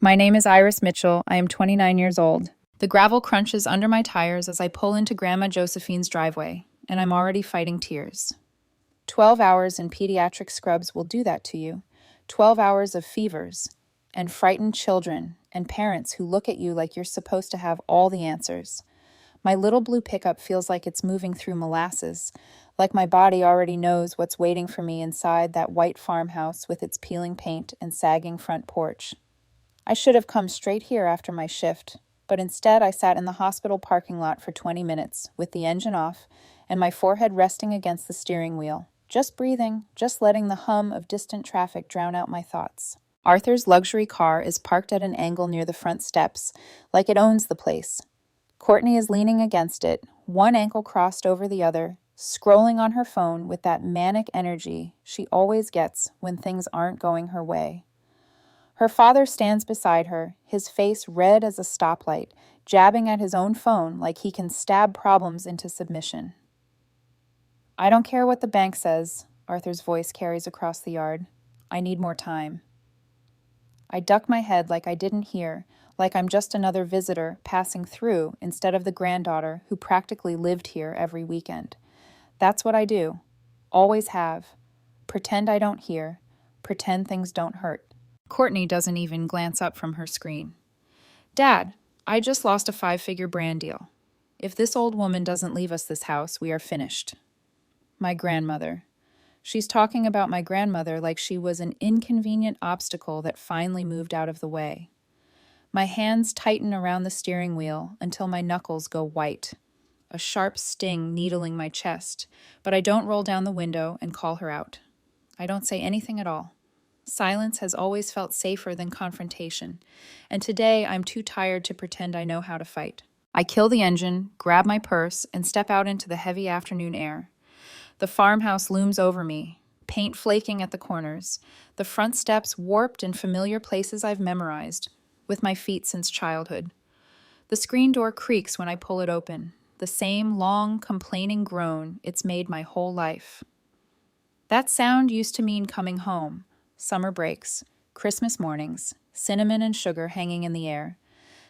My name is Iris Mitchell. I am 29 years old. The gravel crunches under my tires as I pull into Grandma Josephine's driveway, and I'm already fighting tears. 12 hours in pediatric scrubs will do that to you. 12 hours of fevers, and frightened children, and parents who look at you like you're supposed to have all the answers. My little blue pickup feels like it's moving through molasses, like my body already knows what's waiting for me inside that white farmhouse with its peeling paint and sagging front porch. I should have come straight here after my shift, but instead I sat in the hospital parking lot for 20 minutes, with the engine off, and my forehead resting against the steering wheel, just breathing, just letting the hum of distant traffic drown out my thoughts. Arthur's luxury car is parked at an angle near the front steps, like it owns the place. Courtney is leaning against it, one ankle crossed over the other, scrolling on her phone with that manic energy she always gets when things aren't going her way. Her father stands beside her, his face red as a stoplight, jabbing at his own phone like he can stab problems into submission. "I don't care what the bank says," Arthur's voice carries across the yard. "I need more time." I duck my head like I didn't hear, like I'm just another visitor passing through instead of the granddaughter who practically lived here every weekend. That's what I do. Always have. Pretend I don't hear. Pretend things don't hurt. Courtney doesn't even glance up from her screen. "Dad, I just lost a 5-figure brand deal. If this old woman doesn't leave us this house, we are finished." My grandmother. She's talking about my grandmother like she was an inconvenient obstacle that finally moved out of the way. My hands tighten around the steering wheel until my knuckles go white, a sharp sting needling my chest, but I don't roll down the window and call her out. I don't say anything at all. Silence has always felt safer than confrontation, and today I'm too tired to pretend I know how to fight. I kill the engine, grab my purse, and step out into the heavy afternoon air. The farmhouse looms over me, paint flaking at the corners, the front steps warped in familiar places I've memorized, with my feet since childhood. The screen door creaks when I pull it open, the same long, complaining groan it's made my whole life. That sound used to mean coming home. Summer breaks, Christmas mornings, cinnamon and sugar hanging in the air.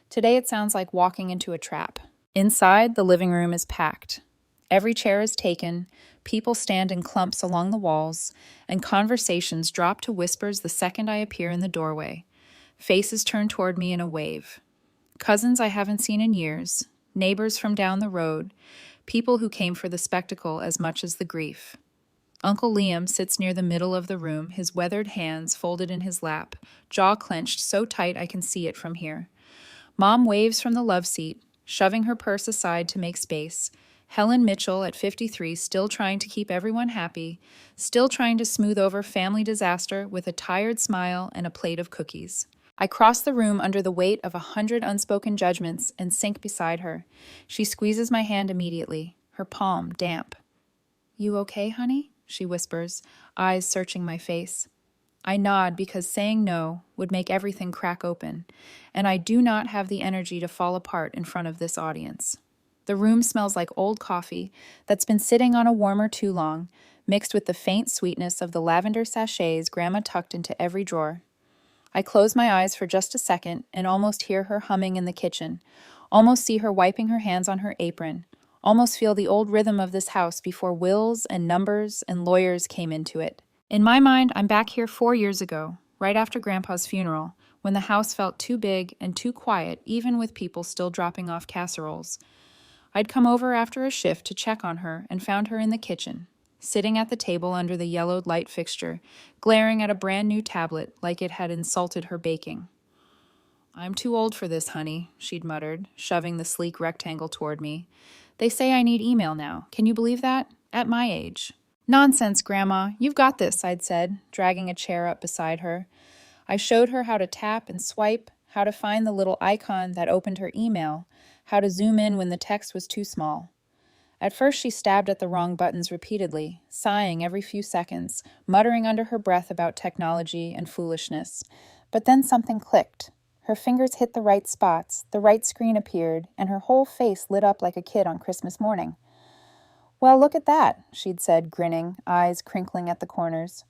Today it sounds like walking into a trap. Inside, the living room is packed. Every chair is taken, people stand in clumps along the walls, and conversations drop to whispers the second I appear in the doorway. Faces turn toward me in a wave. Cousins I haven't seen in years, neighbors from down the road, people who came for the spectacle as much as the grief. Uncle Liam sits near the middle of the room, his weathered hands folded in his lap, jaw clenched so tight I can see it from here. Mom waves from the love seat, shoving her purse aside to make space. Helen Mitchell at 53 still trying to keep everyone happy, still trying to smooth over family disaster with a tired smile and a plate of cookies. I cross the room under the weight of 100 unspoken judgments and sink beside her. She squeezes my hand immediately, her palm damp. "You okay, honey?" she whispers, eyes searching my face. I nod because saying no would make everything crack open, and I do not have the energy to fall apart in front of this audience. The room smells like old coffee that's been sitting on a warmer too long, mixed with the faint sweetness of the lavender sachets Grandma tucked into every drawer. I close my eyes for just a second and almost hear her humming in the kitchen, almost see her wiping her hands on her apron, almost feel the old rhythm of this house before wills and numbers and lawyers came into it. In my mind, I'm back here 4 years ago, right after Grandpa's funeral, when the house felt too big and too quiet, even with people still dropping off casseroles. I'd come over after a shift to check on her and found her in the kitchen, sitting at the table under the yellowed light fixture, glaring at a brand new tablet like it had insulted her baking. "I'm too old for this, honey," she'd muttered, shoving the sleek rectangle toward me. "They say I need email now. Can you believe that? At my age." "Nonsense, Grandma. You've got this," I'd said, dragging a chair up beside her. I showed her how to tap and swipe, how to find the little icon that opened her email, how to zoom in when the text was too small. At first she stabbed at the wrong buttons repeatedly, sighing every few seconds, muttering under her breath about technology and foolishness. But then something clicked. Her fingers hit the right spots, the right screen appeared, and her whole face lit up like a kid on Christmas morning. "Well, look at that," she'd said, grinning, eyes crinkling at the corners.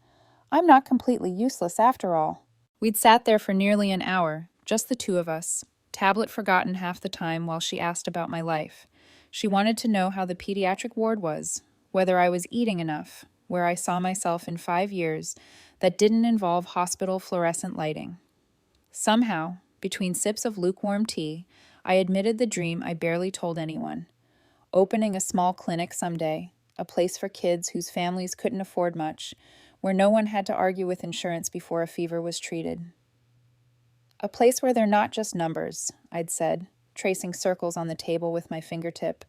"I'm not completely useless after all." We'd sat there for nearly an hour, Just the two of us. Tablet forgotten half the time while she asked about my life. She wanted to know how the pediatric ward was, whether I was eating enough, where I saw myself in 5 years that didn't involve hospital fluorescent lighting. Somehow, between sips of lukewarm tea, I admitted the dream I barely told anyone. Opening a small clinic someday, a place for kids whose families couldn't afford much, where no one had to argue with insurance before a fever was treated. A place where they're not just numbers, I'd said, tracing circles on the table with my fingertip,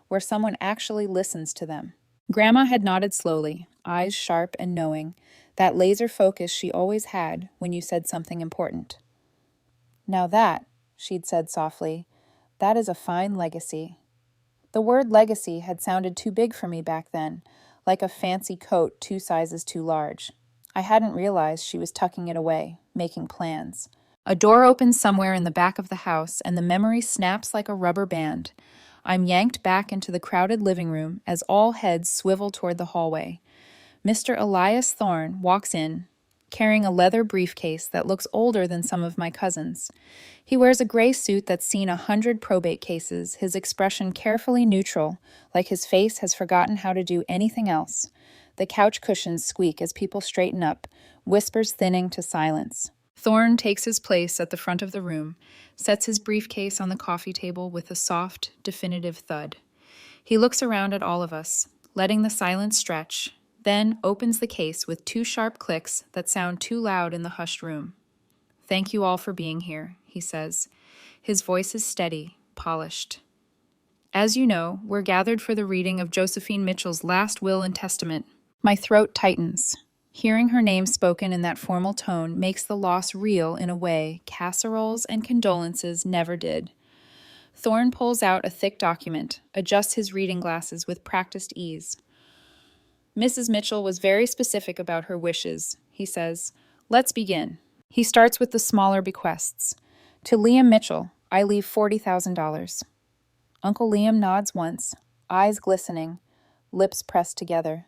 where someone actually listens to them. Grandma had nodded slowly, eyes sharp and knowing, that laser focus she always had when you said something important. Now that, she'd said softly, that is a fine legacy. The word legacy had sounded too big for me back then, like a fancy coat 2 sizes too large. I hadn't realized she was tucking it away, making plans. A door opens somewhere in the back of the house, and the memory snaps like a rubber band. I'm yanked back into the crowded living room as all heads swivel toward the hallway. Mr. Elias Thorne walks in, carrying a leather briefcase that looks older than some of my cousins. He wears a gray suit that's seen 100 probate cases, his expression carefully neutral, like his face has forgotten how to do anything else. The couch cushions squeak as people straighten up, whispers thinning to silence. Thorne takes his place at the front of the room, sets his briefcase on the coffee table with a soft, definitive thud. He looks around at all of us, letting the silence stretch, then opens the case with 2 sharp clicks that sound too loud in the hushed room. "Thank you all for being here," he says. His voice is steady, polished. "As you know, we're gathered for the reading of Josephine Mitchell's last will and testament." My throat tightens. Hearing her name spoken in that formal tone makes the loss real in a way casseroles and condolences never did. Thorne pulls out a thick document, adjusts his reading glasses with practiced ease. "Mrs. Mitchell was very specific about her wishes," he says. "Let's begin." He starts with the smaller bequests. "To Liam Mitchell, I leave $40,000. Uncle Liam nods once, eyes glistening, lips pressed together.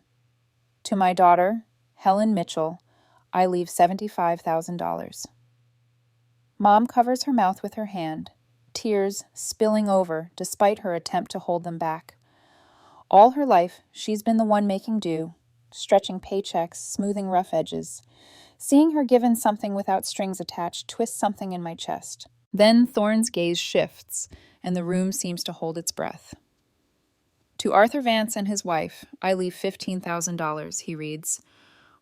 "To my daughter, Helen Mitchell, I leave $75,000. Mom covers her mouth with her hand, tears spilling over despite her attempt to hold them back. All her life, she's been the one making do, stretching paychecks, smoothing rough edges. Seeing her given something without strings attached twists something in my chest. Then Thorne's gaze shifts, and the room seems to hold its breath. To Arthur Vance and his wife, I leave $15,000, he reads.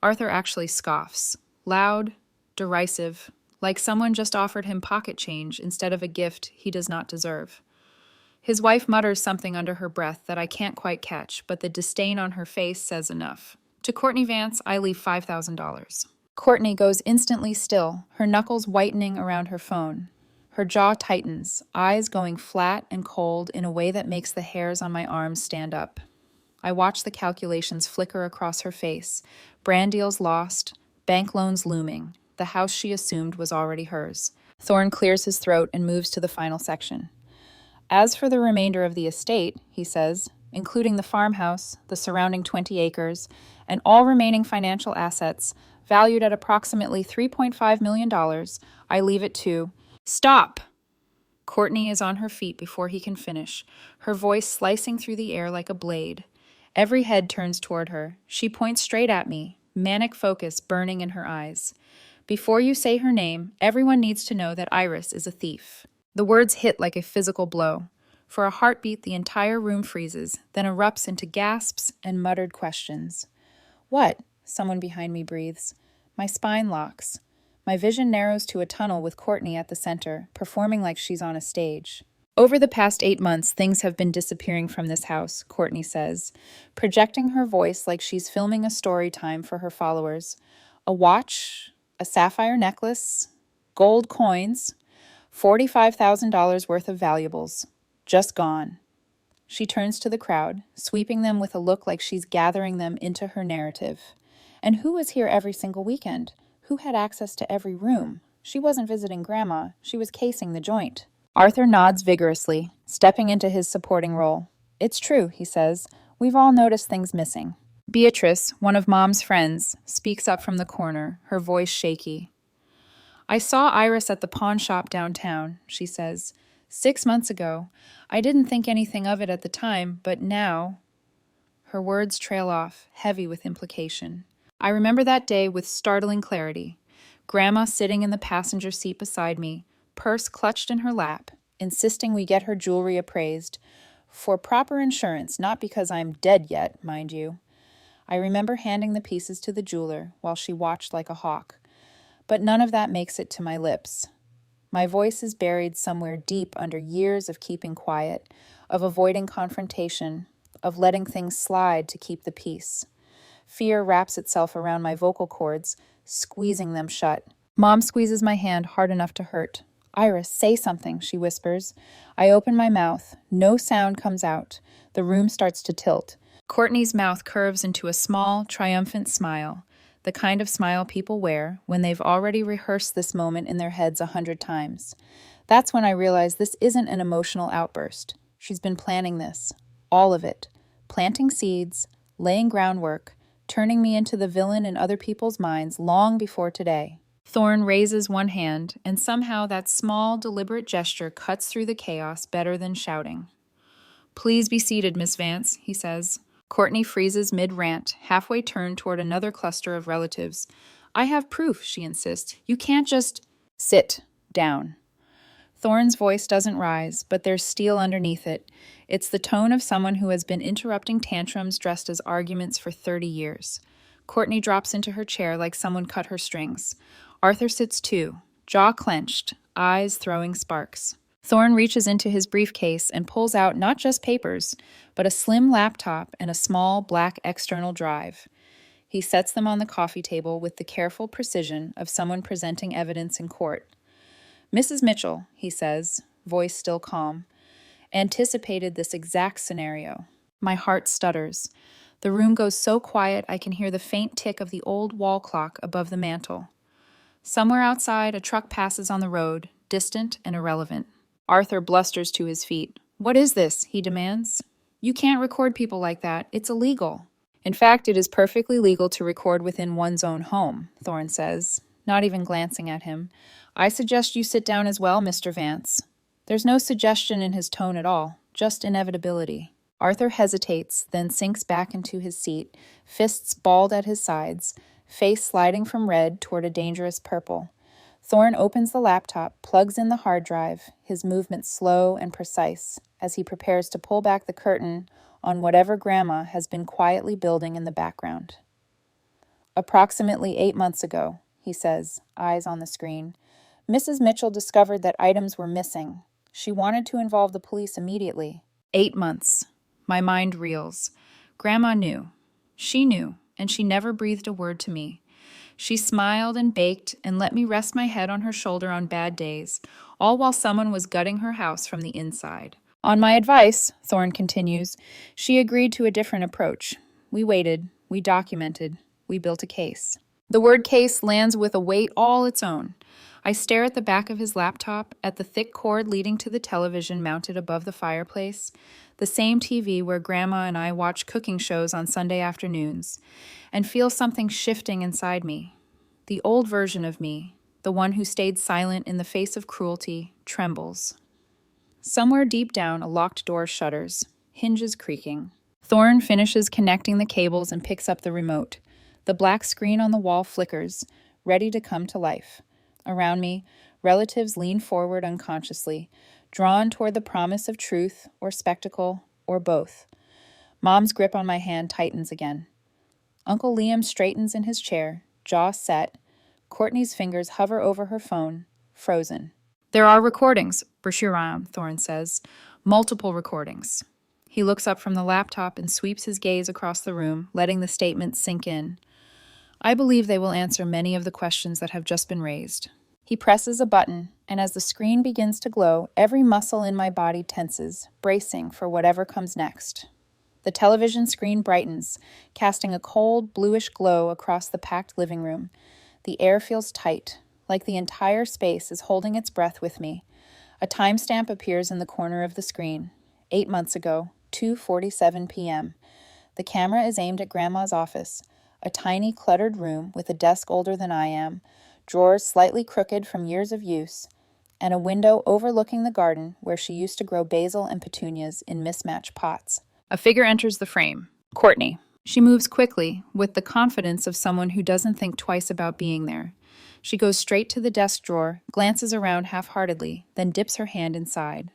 Arthur actually scoffs, loud, derisive, like someone just offered him pocket change instead of a gift he does not deserve. His wife mutters something under her breath that I can't quite catch, but the disdain on her face says enough. To Courtney Vance, I leave $5,000. Courtney goes instantly still, her knuckles whitening around her phone. Her jaw tightens, eyes going flat and cold in a way that makes the hairs on my arms stand up. I watch the calculations flicker across her face. Brand deals lost, bank loans looming. The house she assumed was already hers. Thorne clears his throat and moves to the final section. As for the remainder of the estate, he says, including the farmhouse, the surrounding 20 acres, and all remaining financial assets, valued at approximately $3.5 million, I leave it to... Stop! Courtney is on her feet before he can finish, her voice slicing through the air like a blade. Every head turns toward her. She points straight at me, manic focus burning in her eyes. Before you say her name, everyone needs to know that Iris is a thief. The words hit like a physical blow. For a heartbeat, the entire room freezes, then erupts into gasps and muttered questions. What? Someone behind me breathes. My spine locks. My vision narrows to a tunnel with Courtney at the center, performing like she's on a stage. Over the past 8 months, things have been disappearing from this house, Courtney says, projecting her voice like she's filming a story time for her followers. A watch, a sapphire necklace, gold coins, $45,000 worth of valuables. Just gone. She turns to the crowd, sweeping them with a look like she's gathering them into her narrative. And who was here every single weekend? Who had access to every room? She wasn't visiting Grandma. She was casing the joint. Arthur nods vigorously, stepping into his supporting role. It's true, he says. We've all noticed things missing. Beatrice, one of Mom's friends, speaks up from the corner, her voice shaky. I saw Iris at the pawn shop downtown, she says. 6 months ago. I didn't think anything of it at the time, but now. Her words trail off, heavy with implication. I remember that day with startling clarity. Grandma sitting in the passenger seat beside me, purse clutched in her lap, insisting we get her jewelry appraised. For proper insurance, not because I'm dead yet, mind you. I remember handing the pieces to the jeweler while she watched like a hawk. But none of that makes it to my lips. My voice is buried somewhere deep under years of keeping quiet, of avoiding confrontation, of letting things slide to keep the peace. Fear wraps itself around my vocal cords, squeezing them shut. Mom squeezes my hand hard enough to hurt. Iris, say something, she whispers. I open my mouth. No sound comes out. The room starts to tilt. Courtney's mouth curves into a small, triumphant smile, the kind of smile people wear when they've already rehearsed this moment in their heads 100 times. That's when I realize this isn't an emotional outburst. She's been planning this. All of it. Planting seeds, laying groundwork, turning me into the villain in other people's minds long before today. Thorne raises one hand, and somehow that small, deliberate gesture cuts through the chaos better than shouting. Please be seated, Miss Vance, he says. Courtney freezes mid-rant, halfway turned toward another cluster of relatives. I have proof, she insists. You can't just... Sit down. Thorne's voice doesn't rise, but there's steel underneath it. It's the tone of someone who has been interrupting tantrums dressed as arguments for 30 years. Courtney drops into her chair like someone cut her strings. Arthur sits too, jaw clenched, eyes throwing sparks. Thorne reaches into his briefcase and pulls out not just papers, but a slim laptop and a small black external drive. He sets them on the coffee table with the careful precision of someone presenting evidence in court. Mrs. Mitchell, he says, voice still calm, anticipated this exact scenario. My heart stutters. The room goes so quiet I can hear the faint tick of the old wall clock above the mantel. Somewhere outside, a truck passes on the road, distant and irrelevant. Arthur blusters to his feet. What is this? He demands. You can't record people like that. It's illegal. In fact, it is perfectly legal to record within one's own home, Thorne says, not even glancing at him. I suggest you sit down as well, Mr. Vance. There's no suggestion in his tone at all, just inevitability. Arthur hesitates, then sinks back into his seat, fists balled at his sides, face sliding from red toward a dangerous purple. Thorne opens the laptop, plugs in the hard drive, his movements slow and precise, as he prepares to pull back the curtain on whatever Grandma has been quietly building in the background. Approximately 8 months ago, he says, eyes on the screen, Mrs. Mitchell discovered that items were missing. She wanted to involve the police immediately. 8 months. My mind reels. Grandma knew. She knew, and she never breathed a word to me. She smiled and baked and let me rest my head on her shoulder on bad days, all while someone was gutting her house from the inside. On my advice, Thorne continues, she agreed to a different approach. We waited, we documented, we built a case. The word case lands with a weight all its own. I stare at the back of his laptop, at the thick cord leading to the television mounted above the fireplace, the same TV where Grandma and I watch cooking shows on Sunday afternoons, and feel something shifting inside me. The old version of me, the one who stayed silent in the face of cruelty, trembles. Somewhere deep down, a locked door shudders, hinges creaking. Thorne finishes connecting the cables and picks up the remote. The black screen on the wall flickers, ready to come to life. Around me, relatives lean forward unconsciously, drawn toward the promise of truth or spectacle or both. Mom's grip on my hand tightens again. Uncle Liam straightens in his chair, jaw set. Courtney's fingers hover over her phone, frozen. There are recordings, Berchuram, Thorne says. Multiple recordings. He looks up from the laptop and sweeps his gaze across the room, letting the statement sink in. I believe they will answer many of the questions that have just been raised. He presses a button, and as the screen begins to glow, every muscle in my body tenses, bracing for whatever comes next. The television screen brightens, casting a cold, bluish glow across the packed living room. The air feels tight, like the entire space is holding its breath with me. A timestamp appears in the corner of the screen. 8 months ago, 2:47 p.m. The camera is aimed at Grandma's office, a tiny, cluttered room with a desk older than I am, drawers slightly crooked from years of use, and a window overlooking the garden where she used to grow basil and petunias in mismatched pots. A figure enters the frame. Courtney. She moves quickly, with the confidence of someone who doesn't think twice about being there. She goes straight to the desk drawer, glances around half-heartedly, then dips her hand inside.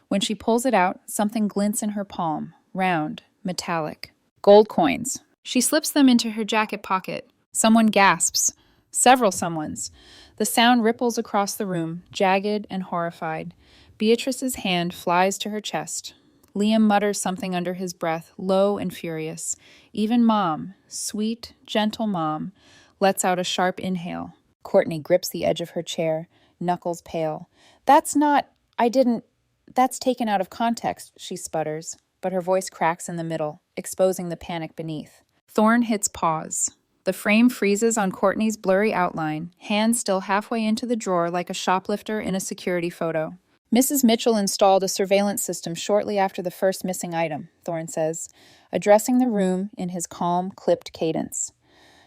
When she pulls it out, something glints in her palm, round, metallic. Gold coins. She slips them into her jacket pocket. Someone gasps. Several someones. The sound ripples across the room, jagged and horrified. Beatrice's hand flies to her chest. Liam mutters something under his breath, low and furious. Even Mom, sweet, gentle Mom, lets out a sharp inhale. Courtney grips the edge of her chair, knuckles pale. That's taken out of context, she sputters, but her voice cracks in the middle, exposing the panic beneath. Thorne hits pause. The frame freezes on Courtney's blurry outline, hand still halfway into the drawer like a shoplifter in a security photo. Mrs. Mitchell installed a surveillance system shortly after the first missing item, Thorne says, addressing the room in his calm, clipped cadence.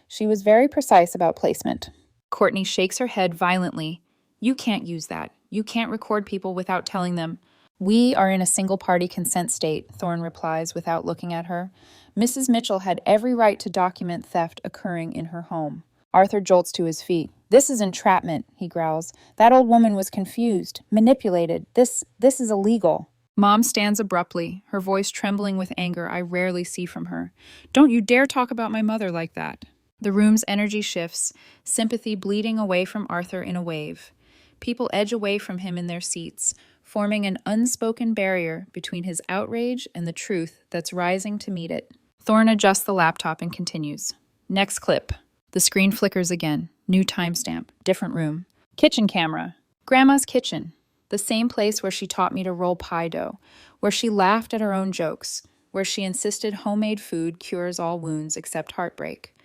She was very precise about placement. Courtney shakes her head violently. You can't use that. You can't record people without telling them. We are in a single-party consent state, Thorne replies without looking at her. Mrs. Mitchell had every right to document theft occurring in her home. Arthur jolts to his feet. This is entrapment, he growls. That old woman was confused, manipulated. This is illegal. Mom stands abruptly, her voice trembling with anger I rarely see from her. Don't you dare talk about my mother like that. The room's energy shifts, sympathy bleeding away from Arthur in a wave. People edge away from him in their seats, forming an unspoken barrier between his outrage and the truth that's rising to meet it. Thorne adjusts the laptop and continues. Next clip. The screen flickers again. New timestamp. Different room. Kitchen camera. Grandma's kitchen. The same place where she taught me to roll pie dough, where she laughed at her own jokes, where she insisted homemade food cures all wounds except heartbreak.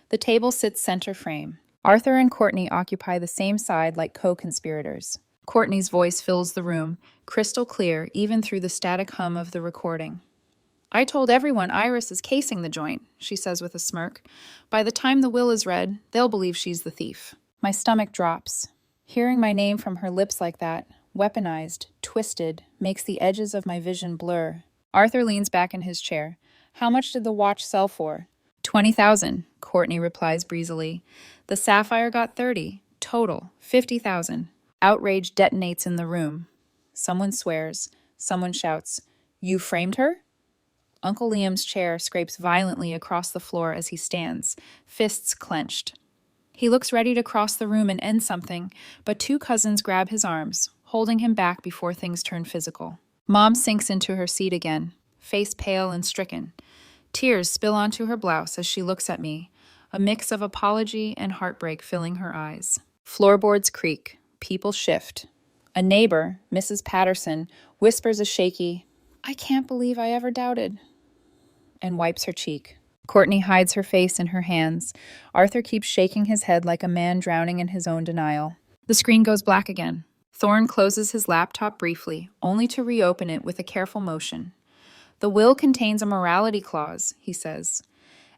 The table sits center frame. Arthur and Courtney occupy the same side like co-conspirators. Courtney's voice fills the room, crystal clear even through the static hum of the recording. I told everyone Iris is casing the joint, she says with a smirk. By the time the will is read, they'll believe she's the thief. My stomach drops. Hearing my name from her lips like that, weaponized, twisted, makes the edges of my vision blur. Arthur leans back in his chair. How much did the watch sell for? 20,000, Courtney replies breezily. The sapphire got 30. Total, 50,000. Outrage detonates in the room. Someone swears. Someone shouts, You framed her? Uncle Liam's chair scrapes violently across the floor as he stands, fists clenched. He looks ready to cross the room and end something, but two cousins grab his arms, holding him back before things turn physical. Mom sinks into her seat again, face pale and stricken. Tears spill onto her blouse as she looks at me, a mix of apology and heartbreak filling her eyes. Floorboards creak. People shift. A neighbor, Mrs. Patterson, whispers a shaky, I can't believe I ever doubted, and wipes her cheek. Courtney hides her face in her hands. Arthur keeps shaking his head like a man drowning in his own denial. The screen goes black again. Thorne closes his laptop briefly, only to reopen it with a careful motion. The will contains a morality clause, he says.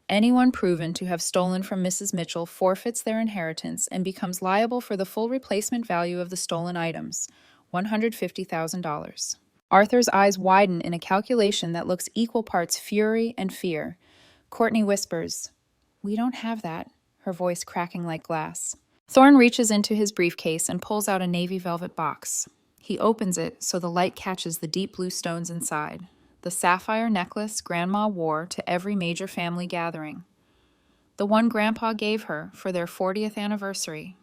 Anyone proven to have stolen from Mrs. Mitchell forfeits their inheritance and becomes liable for the full replacement value of the stolen items, $150,000. Arthur's eyes widen in a calculation that looks equal parts fury and fear. Courtney whispers, We don't have that, her voice cracking like glass. Thorne reaches into his briefcase and pulls out a navy velvet box. He opens it so the light catches the deep blue stones inside. The sapphire necklace Grandma wore to every major family gathering. The one Grandpa gave her for their 40th anniversary.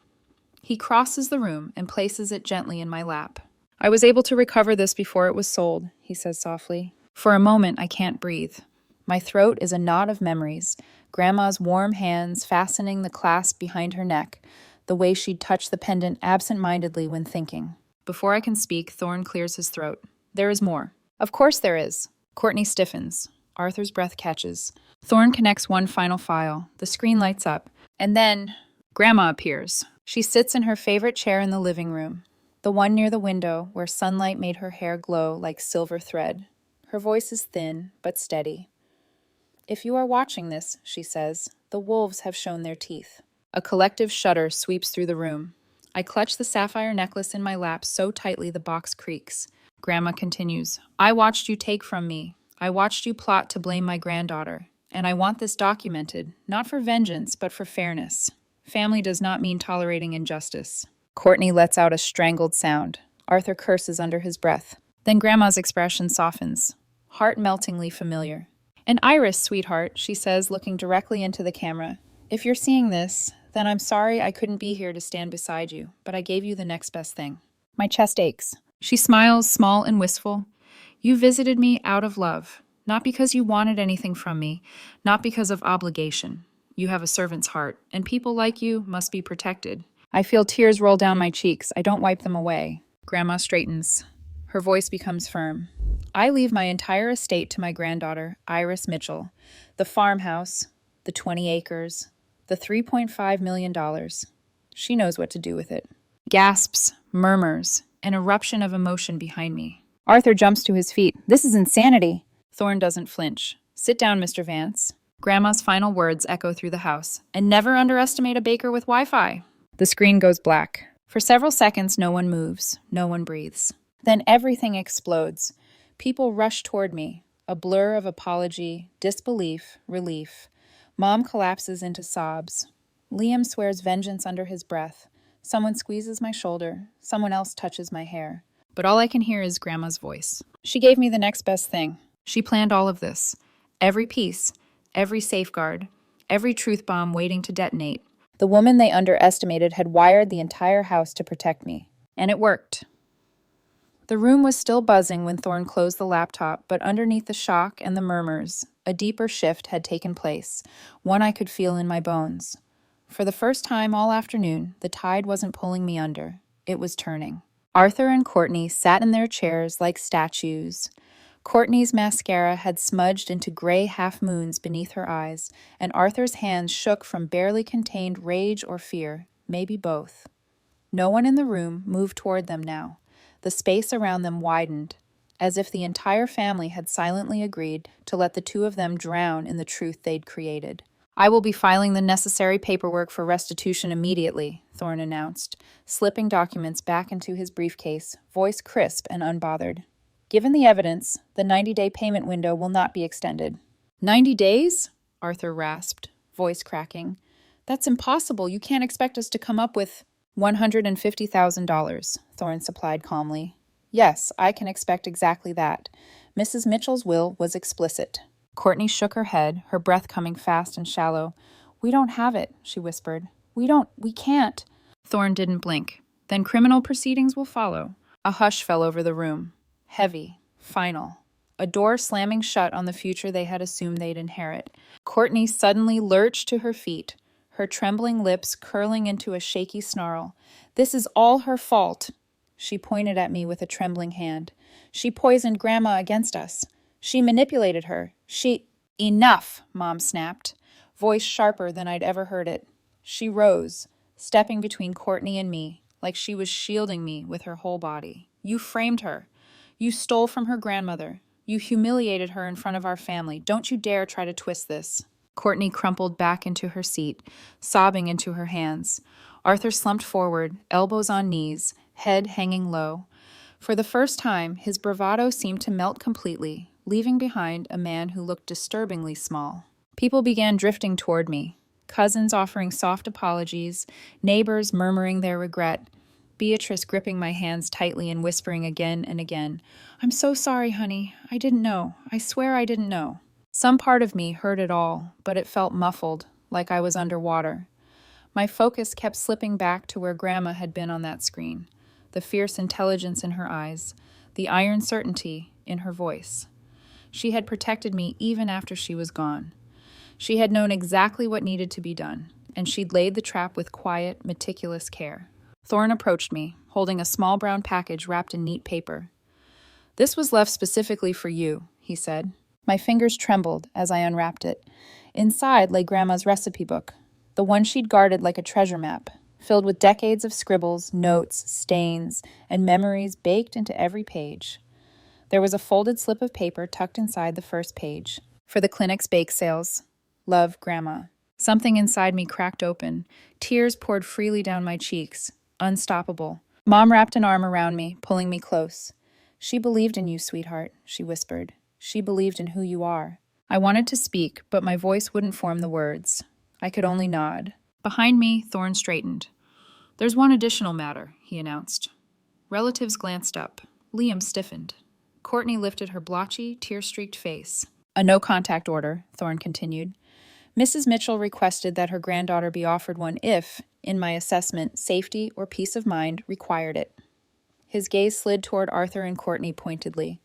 He crosses the room and places it gently in my lap. I was able to recover this before it was sold, he says softly. For a moment, I can't breathe. My throat is a knot of memories. Grandma's warm hands fastening the clasp behind her neck, the way she'd touch the pendant absent-mindedly when thinking. Before I can speak, Thorne clears his throat. There is more. Of course there is. Courtney stiffens. Arthur's breath catches. Thorne connects one final file. The screen lights up. And then, Grandma appears. She sits in her favorite chair in the living room, the one near the window where sunlight made her hair glow like silver thread. Her voice is thin, but steady. If you are watching this, she says, the wolves have shown their teeth. A collective shudder sweeps through the room. I clutch the sapphire necklace in my lap so tightly the box creaks. Grandma continues, I watched you take from me. I watched you plot to blame my granddaughter. And I want this documented, not for vengeance, but for fairness. Family does not mean tolerating injustice. Courtney lets out a strangled sound. Arthur curses under his breath. Then Grandma's expression softens, heart-meltingly familiar. And Iris, sweetheart, she says, looking directly into the camera. If you're seeing this, then I'm sorry I couldn't be here to stand beside you, but I gave you the next best thing. My chest aches. She smiles, small and wistful. You visited me out of love, not because you wanted anything from me, not because of obligation. You have a servant's heart, and people like you must be protected. I feel tears roll down my cheeks. I don't wipe them away. Grandma straightens. Her voice becomes firm. I leave my entire estate to my granddaughter, Iris Mitchell. The farmhouse, the 20 acres, the $3.5 million. She knows what to do with it. Gasps, murmurs, an eruption of emotion behind me. Arthur jumps to his feet. This is insanity. Thorne doesn't flinch. Sit down, Mr. Vance. Grandma's final words echo through the house. And never underestimate a baker with Wi-Fi. The screen goes black. For several seconds, no one moves. No one breathes. Then everything explodes. People rush toward me. A blur of apology, disbelief, relief. Mom collapses into sobs. Liam swears vengeance under his breath. Someone squeezes my shoulder. Someone else touches my hair. But all I can hear is Grandma's voice. She gave me the next best thing. She planned all of this. Every piece, every safeguard, every truth bomb waiting to detonate. The woman they underestimated had wired the entire house to protect me. And it worked. The room was still buzzing when Thorne closed the laptop, but underneath the shock and the murmurs, a deeper shift had taken place, one I could feel in my bones. For the first time all afternoon, the tide wasn't pulling me under. It was turning. Arthur and Courtney sat in their chairs like statues. Courtney's mascara had smudged into gray half-moons beneath her eyes, and Arthur's hands shook from barely contained rage or fear, maybe both. No one in the room moved toward them now. The space around them widened, as if the entire family had silently agreed to let the two of them drown in the truth they'd created. I will be filing the necessary paperwork for restitution immediately, Thorne announced, slipping documents back into his briefcase, voice crisp and unbothered. Given the evidence, the 90-day payment window will not be extended. 90 days? Arthur rasped, voice cracking. That's impossible. You can't expect us to come up with $150,000, Thorne supplied calmly. Yes, I can expect exactly that. Mrs. Mitchell's will was explicit. Courtney shook her head, her breath coming fast and shallow. We don't have it, she whispered. We can't. Thorne didn't blink. Then criminal proceedings will follow. A hush fell over the room. Heavy, final. A door slamming shut on the future they had assumed they'd inherit. Courtney suddenly lurched to her feet, her trembling lips curling into a shaky snarl. This is all her fault. She pointed at me with a trembling hand. She poisoned Grandma against us. She manipulated her. Enough, Mom snapped, voice sharper than I'd ever heard it. She rose, stepping between Courtney and me, like she was shielding me with her whole body. You framed her. You stole from her grandmother. You humiliated her in front of our family. Don't you dare try to twist this. Courtney crumpled back into her seat, sobbing into her hands. Arthur slumped forward, elbows on knees, head hanging low. For the first time, his bravado seemed to melt completely, leaving behind a man who looked disturbingly small. People began drifting toward me, cousins offering soft apologies, neighbors murmuring their regret, Beatrice gripping my hands tightly and whispering again and again, I'm so sorry, honey. I didn't know. I swear I didn't know. Some part of me heard it all, but it felt muffled, like I was underwater. My focus kept slipping back to where Grandma had been on that screen, the fierce intelligence in her eyes, the iron certainty in her voice. She had protected me even after she was gone. She had known exactly what needed to be done, and she'd laid the trap with quiet, meticulous care. Thorne approached me, holding a small brown package wrapped in neat paper. This was left specifically for you, he said. My fingers trembled as I unwrapped it. Inside lay Grandma's recipe book, the one she'd guarded like a treasure map, filled with decades of scribbles, notes, stains, and memories baked into every page. There was a folded slip of paper tucked inside the first page. For the clinic's bake sales. Love, Grandma. Something inside me cracked open. Tears poured freely down my cheeks. Unstoppable. Mom wrapped an arm around me, pulling me close. "She believed in you, sweetheart," she whispered. "She believed in who you are." I wanted to speak, but my voice wouldn't form the words. I could only nod. Behind me, Thorne straightened. "There's one additional matter," he announced. Relatives glanced up. Liam stiffened. Courtney lifted her blotchy, tear-streaked face. "A no-contact order," Thorne continued. "Mrs. Mitchell requested that her granddaughter be offered one if, in my assessment, safety or peace of mind required it." His gaze slid toward Arthur and Courtney pointedly.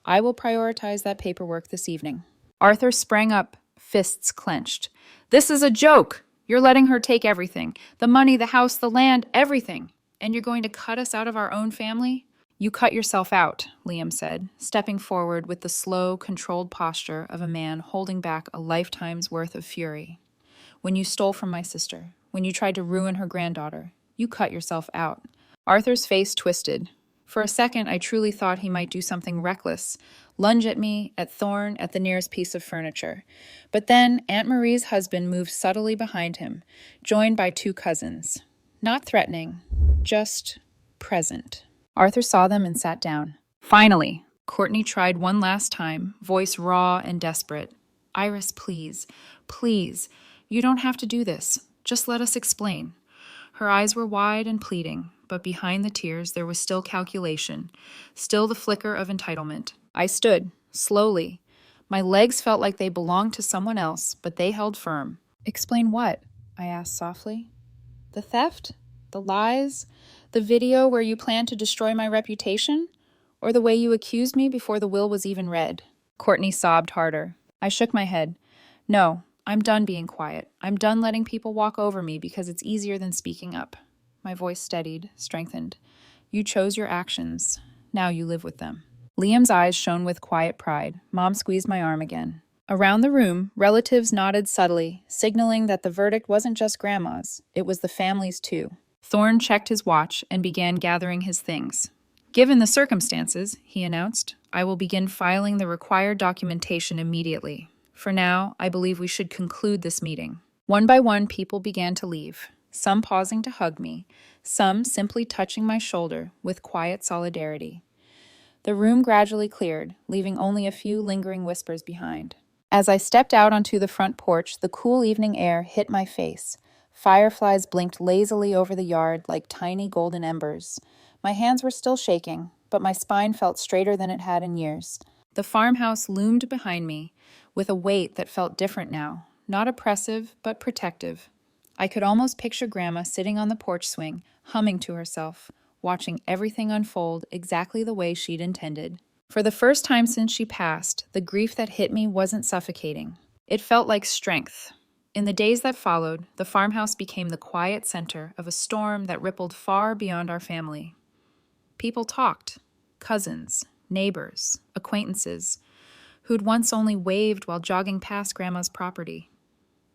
"I will prioritize that paperwork this evening." Arthur sprang up, fists clenched. "This is a joke! You're letting her take everything. The money, the house, the land, everything. And you're going to cut us out of our own family?" "You cut yourself out," Liam said, stepping forward with the slow, controlled posture of a man holding back a lifetime's worth of fury. "When you stole from my sister, when you tried to ruin her granddaughter, you cut yourself out." Arthur's face twisted. For a second, I truly thought he might do something reckless, lunge at me, at Thorne, at the nearest piece of furniture. But then Aunt Marie's husband moved subtly behind him, joined by two cousins. Not threatening, just present. Arthur saw them and sat down. "Finally," Courtney tried one last time, voice raw and desperate. "Iris, please, please, you don't have to do this. Just let us explain." Her eyes were wide and pleading, but behind the tears there was still calculation, still the flicker of entitlement. I stood, slowly. My legs felt like they belonged to someone else, but they held firm. "Explain what?" I asked softly. "The theft? The lies? The video where you planned to destroy my reputation? Or the way you accused me before the will was even read?" Courtney sobbed harder. I shook my head. "No, I'm done being quiet. I'm done letting people walk over me because it's easier than speaking up." My voice steadied, strengthened. "You chose your actions. Now you live with them." Liam's eyes shone with quiet pride. Mom squeezed my arm again. Around the room, relatives nodded subtly, signaling that the verdict wasn't just Grandma's, it was the family's too. Thorne checked his watch and began gathering his things. "Given the circumstances," he announced, "I will begin filing the required documentation immediately. For now, I believe we should conclude this meeting." One by one, people began to leave, some pausing to hug me, some simply touching my shoulder with quiet solidarity. The room gradually cleared, leaving only a few lingering whispers behind. As I stepped out onto the front porch, the cool evening air hit my face. Fireflies blinked lazily over the yard like tiny golden embers. My hands were still shaking, but my spine felt straighter than it had in years. The farmhouse loomed behind me, with a weight that felt different now, not oppressive, but protective. I could almost picture Grandma sitting on the porch swing, humming to herself, watching everything unfold exactly the way she'd intended. For the first time since she passed, the grief that hit me wasn't suffocating. It felt like strength. In the days that followed, the farmhouse became the quiet center of a storm that rippled far beyond our family. People talked. Cousins, neighbors, acquaintances, who'd once only waved while jogging past Grandma's property.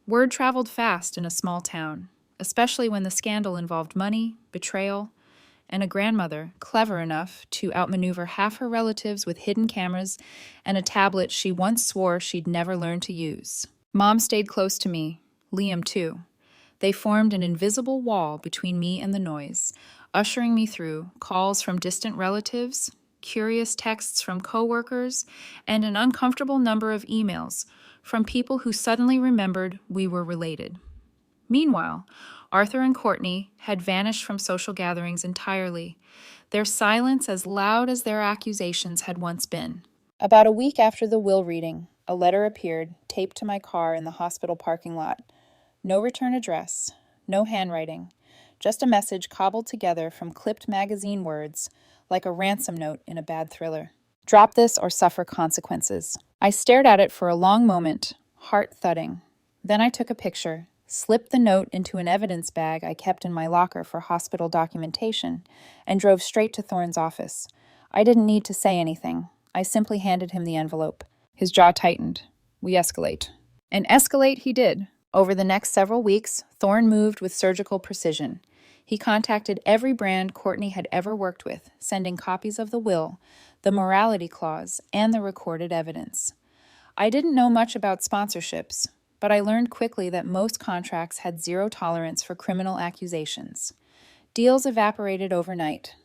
Word traveled fast in a small town, especially when the scandal involved money, betrayal, and a grandmother clever enough to outmaneuver half her relatives with hidden cameras and a tablet she once swore she'd never learn to use. Mom stayed close to me, Liam too. They formed an invisible wall between me and the noise, ushering me through calls from distant relatives, curious texts from coworkers, and an uncomfortable number of emails from people who suddenly remembered we were related. Meanwhile, Arthur and Courtney had vanished from social gatherings entirely, their silence as loud as their accusations had once been. About a week after the will reading, a letter appeared, taped to my car in the hospital parking lot. No return address, no handwriting, just a message cobbled together from clipped magazine words, like a ransom note in a bad thriller. "Drop this or suffer consequences." I stared at it for a long moment, heart thudding. Then I took a picture, slipped the note into an evidence bag I kept in my locker for hospital documentation, and drove straight to Thorne's office. I didn't need to say anything. I simply handed him the envelope. His jaw tightened. "We escalate." And escalate he did. Over the next several weeks, Thorne moved with surgical precision. He contacted every brand Courtney had ever worked with, sending copies of the will, the morality clause, and the recorded evidence. I didn't know much about sponsorships, but I learned quickly that most contracts had zero tolerance for criminal accusations. Deals evaporated overnight.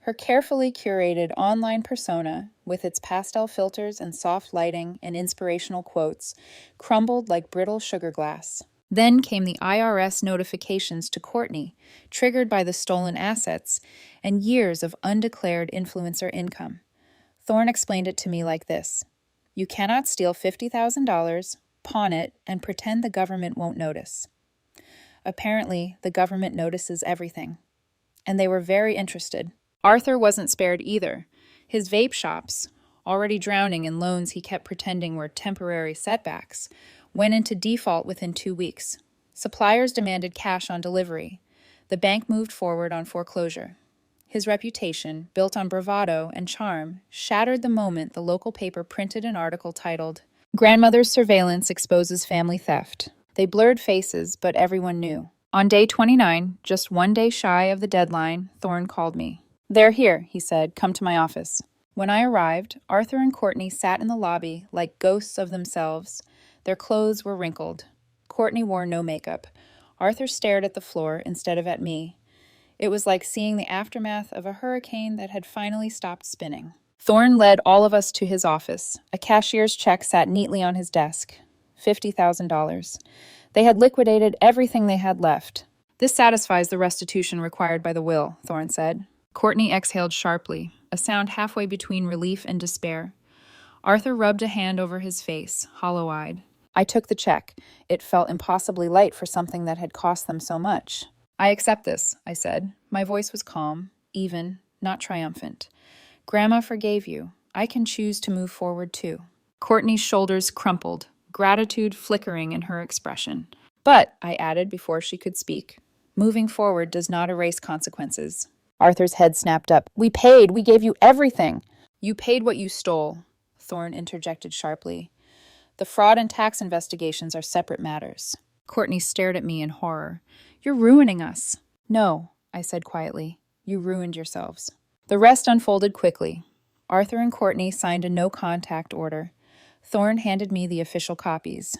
Her carefully curated online persona, with its pastel filters and soft lighting and inspirational quotes, crumbled like brittle sugar glass. Then came the IRS notifications to Courtney, triggered by the stolen assets, and years of undeclared influencer income. Thorne explained it to me like this: you cannot steal $50,000, pawn it, and pretend the government won't notice. Apparently, the government notices everything. And they were very interested. Arthur wasn't spared either. His vape shops, already drowning in loans he kept pretending were temporary setbacks, went into default within 2 weeks. Suppliers demanded cash on delivery. The bank moved forward on foreclosure. His reputation, built on bravado and charm, shattered the moment the local paper printed an article titled, "Grandmother's Surveillance Exposes Family Theft." They blurred faces, but everyone knew. On day 29, just 1 day shy of the deadline, Thorne called me. "They're here," he said. "Come to my office." When I arrived, Arthur and Courtney sat in the lobby like ghosts of themselves. Their clothes were wrinkled. Courtney wore no makeup. Arthur stared at the floor instead of at me. It was like seeing the aftermath of a hurricane that had finally stopped spinning. Thorne led all of us to his office. A cashier's check sat neatly on his desk. $50,000. They had liquidated everything they had left. "This satisfies the restitution required by the will," Thorne said. Courtney exhaled sharply, a sound halfway between relief and despair. Arthur rubbed a hand over his face, hollow-eyed. I took the check. It felt impossibly light for something that had cost them so much. "I accept this," I said. My voice was calm, even, not triumphant. "Grandma forgave you. I can choose to move forward too." Courtney's shoulders crumpled, gratitude flickering in her expression. "But," I added before she could speak, "moving forward does not erase consequences." Arthur's head snapped up. "We paid. We gave you everything." "You paid what you stole," Thorne interjected sharply. "The fraud and tax investigations are separate matters." Courtney stared at me in horror. "You're ruining us." "No," I said quietly. "You ruined yourselves." The rest unfolded quickly. Arthur and Courtney signed a no-contact order. Thorne handed me the official copies.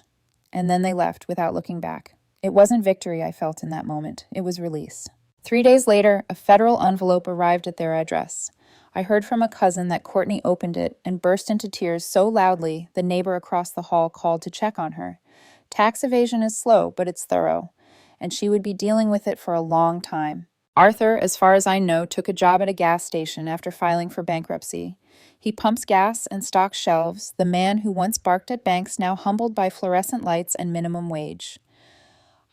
And then they left without looking back. It wasn't victory I felt in that moment. It was release. 3 days later, a federal envelope arrived at their address. I heard from a cousin that Courtney opened it and burst into tears so loudly the neighbor across the hall called to check on her. Tax evasion is slow, but it's thorough, and she would be dealing with it for a long time. Arthur, as far as I know, took a job at a gas station after filing for bankruptcy. He pumps gas and stocks shelves, the man who once barked at banks now humbled by fluorescent lights and minimum wage.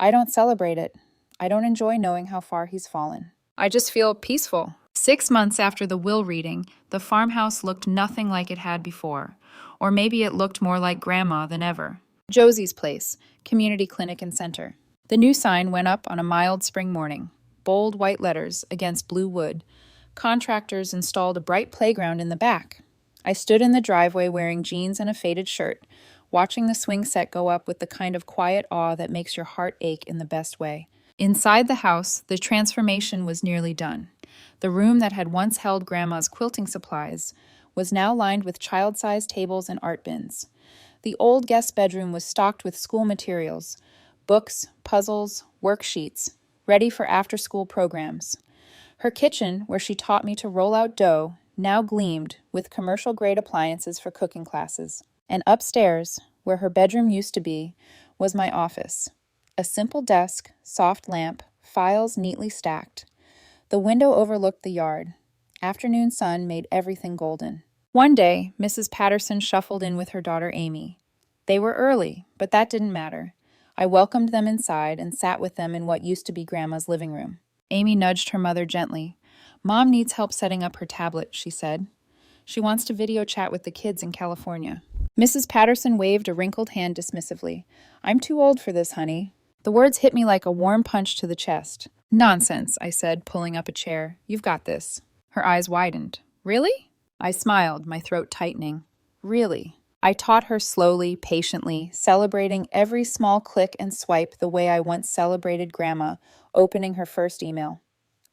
I don't celebrate it. I don't enjoy knowing how far he's fallen. I just feel peaceful. 6 months after the will reading, the farmhouse looked nothing like it had before. Or maybe it looked more like Grandma than ever. Josie's Place, Community Clinic and Center. The new sign went up on a mild spring morning. Bold white letters against blue wood. Contractors installed a bright playground in the back. I stood in the driveway wearing jeans and a faded shirt, watching the swing set go up with the kind of quiet awe that makes your heart ache in the best way. Inside the house, the transformation was nearly done. The room that had once held Grandma's quilting supplies was now lined with child-sized tables and art bins. The old guest bedroom was stocked with school materials, books, puzzles, worksheets, ready for after-school programs. Her kitchen, where she taught me to roll out dough, now gleamed with commercial-grade appliances for cooking classes. And upstairs, where her bedroom used to be, was my office. A simple desk, soft lamp, files neatly stacked. The window overlooked the yard. Afternoon sun made everything golden. One day, Mrs. Patterson shuffled in with her daughter Amy. They were early, but that didn't matter. I welcomed them inside and sat with them in what used to be Grandma's living room. Amy nudged her mother gently. "Mom needs help setting up her tablet," she said. "She wants to video chat with the kids in California." Mrs. Patterson waved a wrinkled hand dismissively. "I'm too old for this, honey." The words hit me like a warm punch to the chest. "Nonsense," I said, pulling up a chair. "You've got this." Her eyes widened. "Really?" I smiled, my throat tightening. "Really?" I taught her slowly, patiently, celebrating every small click and swipe the way I once celebrated Grandma, opening her first email.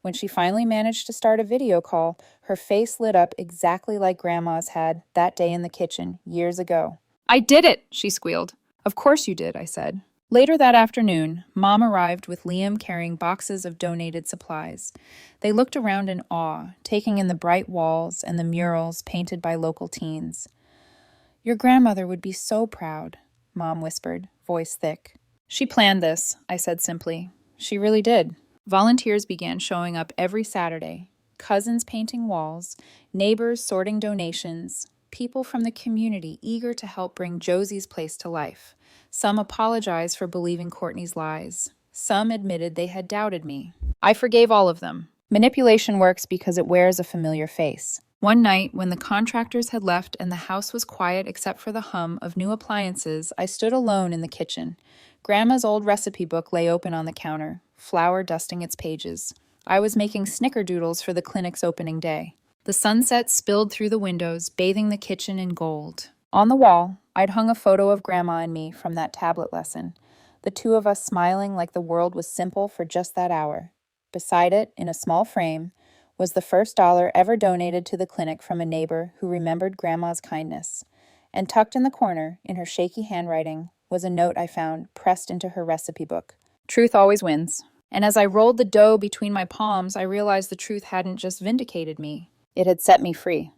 When she finally managed to start a video call, her face lit up exactly like Grandma's had that day in the kitchen, years ago. "I did it!" she squealed. Of course you did, I said. Later that afternoon, Mom arrived with Liam carrying boxes of donated supplies. They looked around in awe, taking in the bright walls and the murals painted by local teens. Your grandmother would be so proud, Mom whispered, voice thick. She planned this, I said simply. She really did. Volunteers began showing up every Saturday. Cousins painting walls, neighbors sorting donations, people from the community eager to help bring Josie's place to life. Some apologized for believing Courtney's lies. Some admitted they had doubted me. I forgave all of them. Manipulation works because it wears a familiar face. One night, when the contractors had left and the house was quiet except for the hum of new appliances, I stood alone in the kitchen. Grandma's old recipe book lay open on the counter, flour dusting its pages. I was making snickerdoodles for the clinic's opening day. The sunset spilled through the windows, bathing the kitchen in gold. On the wall, I'd hung a photo of Grandma and me from that tablet lesson, the two of us smiling like the world was simple for just that hour. Beside it, in a small frame, was the first dollar ever donated to the clinic from a neighbor who remembered Grandma's kindness. And tucked in the corner, in her shaky handwriting, was a note I found pressed into her recipe book. Truth always wins. And as I rolled the dough between my palms, I realized the truth hadn't just vindicated me. It had set me free.